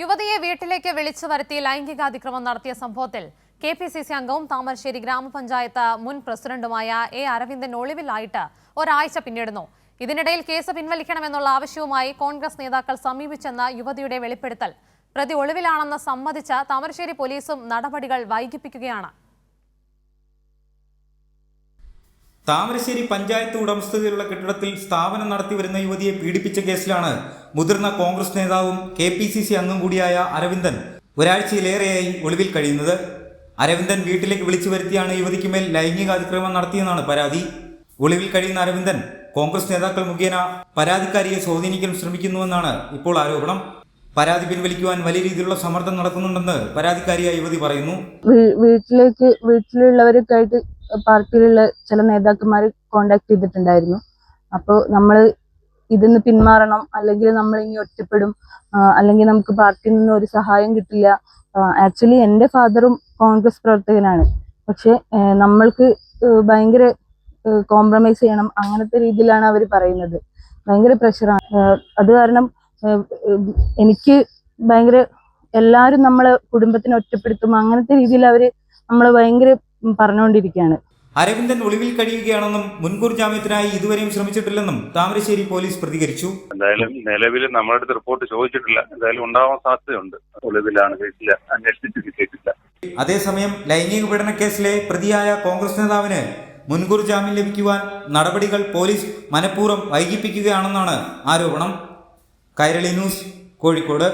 യുവതിയെ വീട്ടിലേക്ക് വിളിച്ചു വരുത്തി ലൈംഗികാതിക്രമം നടത്തിയ സംഭവത്തിൽ കെപിസിസി അംഗവും താമരശ്ശേരി ഗ്രാമപഞ്ചായത്ത് മുൻ പ്രസിഡന്റുമായ എ അരവിന്ദൻ ഒളിവിലായിട്ട് ഒരാഴ്ച പിന്നിടുന്നു. ഇതിനിടയിൽ കേസ് പിൻവലിക്കണമെന്നുള്ള ആവശ്യവുമായി കോൺഗ്രസ് നേതാക്കൾ സമീപിച്ചെന്ന യുവതിയുടെ വെളിപ്പെടുത്തൽ പ്രതി ഒളിവിലാണെന്ന് സമ്മതിച്ച താമരശ്ശേരി പോലീസും നടപടികൾ വൈകിപ്പിക്കുകയാണ്. താമരശ്ശേരി പഞ്ചായത്ത് ഉടമസ്ഥതയിലുള്ള കെട്ടിടത്തിൽ സ്ഥാപനം നടത്തിവരുന്ന യുവതിയെ പീഡിപ്പിച്ച കേസിലാണ് മുതിർന്ന കോൺഗ്രസ് നേതാവും കെപിസിസി അംഗം കൂടിയായ അരവിന്ദൻ ഒരാഴ്ചയിലേറെയായി ഒളിവിൽ കഴിയുന്നത്. അരവിന്ദൻ വീട്ടിലേക്ക് വിളിച്ചു വരുത്തിയാണ് യുവതിക്ക് മേൽ ലൈംഗിക അതിക്രമം നടത്തിയെന്നാണ് പരാതി. ഒളിവിൽ കഴിയുന്ന അരവിന്ദൻ കോൺഗ്രസ് നേതാക്കൾ മുഖേന പരാതിക്കാരിയെ സ്വാധീനിക്കാൻ ശ്രമിക്കുന്നുവെന്നാണ് ഇപ്പോൾ ആരോപണം. പരാതി പിൻവലിക്കുവാൻ വലിയ രീതിയിലുള്ള സമ്മർദ്ദം നടക്കുന്നുണ്ടെന്ന് പരാതിക്കാരിയായ യുവതി പറയുന്നു. വീട്ടിലുള്ളവർക്കായിട്ട് പാർട്ടിയിലുള്ള ചില നേതാക്കന്മാർ കോണ്ടാക്ട് ചെയ്തിട്ടുണ്ടായിരുന്നു. അപ്പോൾ നമ്മൾ ഇതിന്ന് പിന്മാറണം, അല്ലെങ്കിൽ നമ്മൾ ഇനി ഒറ്റപ്പെടും, അല്ലെങ്കിൽ നമുക്ക് പാർട്ടിയിൽ നിന്ന് ഒരു സഹായം കിട്ടില്ല. ആക്ച്വലി എൻ്റെ ഫാദറും കോൺഗ്രസ് പ്രവർത്തകനാണ്. പക്ഷെ നമ്മൾക്ക് ഭയങ്കര കോംപ്രമൈസ് ചെയ്യണം, അങ്ങനത്തെ രീതിയിലാണ് അവർ പറയുന്നത്. ഭയങ്കര പ്രഷറാണ്. അത് കാരണം എനിക്ക് ഭയങ്കര എല്ലാവരും നമ്മളെ കുടുംബത്തിനെ ഒറ്റപ്പെടുത്തും, അങ്ങനത്തെ രീതിയിൽ അവർ നമ്മളെ ഭയങ്കര പറഞ്ഞുകൊണ്ടിരിക്കുകയാണ്. അരവിന്ദൻ ഒളിവിൽ കഴിയുകയാണെന്നും മുൻകൂർ ജാമ്യത്തിനായി ഇതുവരെയും ശ്രമിച്ചിട്ടില്ലെന്നും താമരശ്ശേരി പോലീസ് പ്രതികരിച്ചു. എന്തായാലും നിലവിൽ നമ്മുടെ അടുത്ത് റിപ്പോർട്ട് ചോദിച്ചിട്ടില്ല. എന്തായാലും ഉണ്ടാവാൻ സാധ്യതയുണ്ട്. ഒളിവിലാണ്, കേസില്ല, അന്വേഷിച്ചിട്ട് കിട്ടിയിട്ടില്ല. അതേസമയം ലൈംഗിക പീഡന കേസിലെ പ്രതിയായ കോൺഗ്രസ് നേതാവിന് മുൻകൂർ ജാമ്യം ലഭിക്കുവാൻ നടപടികൾ പോലീസ് മനഃപൂർവ്വം വൈകിപ്പിക്കുകയാണെന്നാണ് ആരോപണം. കൈരളി ന്യൂസ്, കോഴിക്കോട്.